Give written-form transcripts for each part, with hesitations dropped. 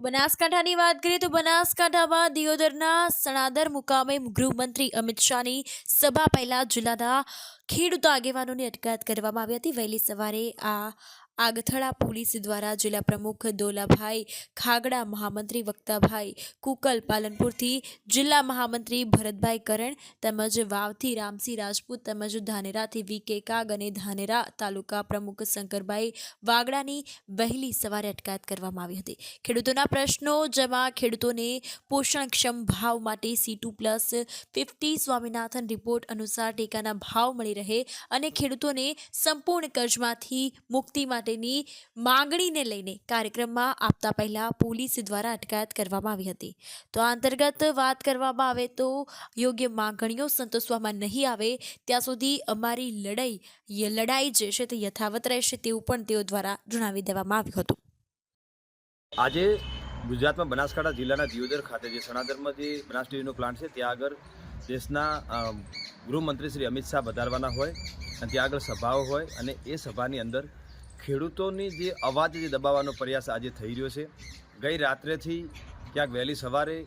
બનાસકાંઠાની વાત કરીએ તો બનાસકાંઠામાં દિયોદરના સણાદર મુકામે ગૃહમંત્રી અમિત શાહની સભા પહેલા જિલ્લાના ખેડૂત આગેવાનોની અટકાયત કરવામાં આવી હતી। વહેલી સવારે આગથળા પોલીસ દ્વારા જિલ્લા પ્રમુખ દોલાભાઈ ખાગડા, મહામંત્રી વક્તાભાઈ કુકલ, પાલનપુરથી જિલ્લા મહામંત્રી ભરતભાઈ કરણ તેમજ વાવથી રામસિંહ રાજપૂત તેમજ ધાનેરાથી વી.કે. કાગ અને ધાનેરા તાલુકા પ્રમુખ શંકરભાઈ વાગડાની વહેલી સવારે અટકાયત કરવામાં આવી હતી। ખેડૂતોના પ્રશ્નો, જેમાં ખેડૂતોને પોષણક્ષમ ભાવ માટે C2+50 સ્વામિનાથન રિપોર્ટ અનુસાર ટેકાના ભાવ મળી રહે અને ખેડૂતોને સંપૂર્ણ કર્જમાંથી મુક્તિ માટેની માંગણીને લઈને કાર્યક્રમમાં આપતા પહેલા પોલીસ દ્વારા અટકાયત કરવામાં આવી હતી। તો આ અંતર્ગત વાત કરવામાં આવે તો યોગ્ય માંગણીઓ સંતોષવામાં નહીં આવે ત્યાં સુધી અમારી લડાઈ જે છે તે યથાવત રહેશે તેવું પણ તેઓ દ્વારા જણાવી દેવામાં આવ્યું હતું। આજે ગુજરાતમાં બનાસકાંઠા જિલ્લાના દિયોદર ખાતે જે સણાદરમાં જે બનાસ ડેરીનો પ્લાન્ટ છે ત્યાં આગળ દેશના ગૃહમંત્રી શ્રી અમિત શાહ વધારવાના હોય અને ત્યાં આગળ સભાઓ હોય અને એ સભાની અંદર ખેડૂતોની જે અવાજ જે દબાવવાનો પ્રયાસ આજે થઈ રહ્યો છે। ગઈ રાત્રેથી ક્યાંક વહેલી સવારે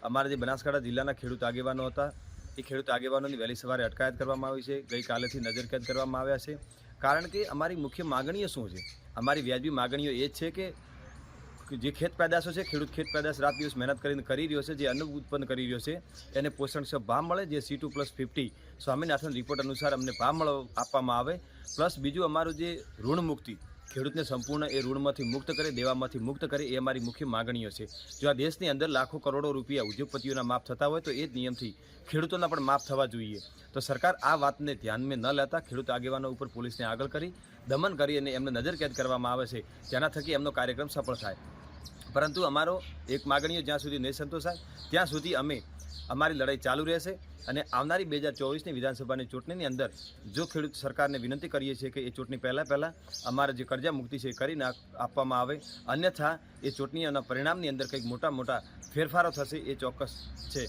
અમારા જે બનાસકાંઠા જિલ્લાના ખેડૂત આગેવાનો હતા એ ખેડૂત આગેવાનોની વહેલી સવારે અટકાયત કરવામાં આવી છે। ગઈકાલેથી નજરકેદ કરવામાં આવ્યા છે, કારણ કે અમારી મુખ્ય માગણીઓ શું છે? અમારી વ્યાજબી માગણીઓ એ જ છે કે જે ખેત પેદાશો છે, ખેડૂત ખેત પેદાશ રાત દિવસ મહેનત કરીને કરી રહ્યો છે, જે અન્ન ઉત્પન્ન કરી રહ્યો છે, એને પોષણક્ષમ ભાવ મળે, જે C2+50 સ્વામિનાથન રિપોર્ટ અનુસાર અમને ભાવ આપવામાં આવે, પ્લસ બીજું અમારું જે ઋણ મુક્તિ, ખેડૂતને સંપૂર્ણ એ ઋણમાંથી મુક્ત કરે, દેવામાંથી મુક્ત કરે, એ અમારી મુખ્ય માગણીઓ છે। જો આ દેશની અંદર લાખો કરોડો રૂપિયા ઉદ્યોગપતિઓના માફ થતા હોય તો એ જ નિયમથી ખેડૂતોના પણ માફ થવા જોઈએ। તો સરકાર આ વાતને ધ્યાનમાં ન લેતા ખેડૂત આગેવાનો ઉપર પોલીસને આગળ કરી દમન કરી અને એમને નજરકેદ કરવામાં આવે છે, જેના થકી એમનો કાર્યક્રમ સફળ થાય। પરંતુ અમારો એક માગણીઓ જ્યાં સુધી નહીં સંતોષાય ત્યાં સુધી અમે અમારી લડાઈ ચાલુ રહેશે અને આવનારી 2024ની વિધાનસભાની ચૂંટણીની અંદર જો ખેડૂત સરકારને વિનંતી કરીએ છીએ કે એ ચૂંટણી પહેલાં અમારા જે કર્જા મુક્તિ છે એ કરીને આપવામાં આવે, અન્યથા એ ચૂંટણીઓના પરિણામની અંદર કંઈક મોટા ફેરફારો થશે એ ચોક્કસ છે।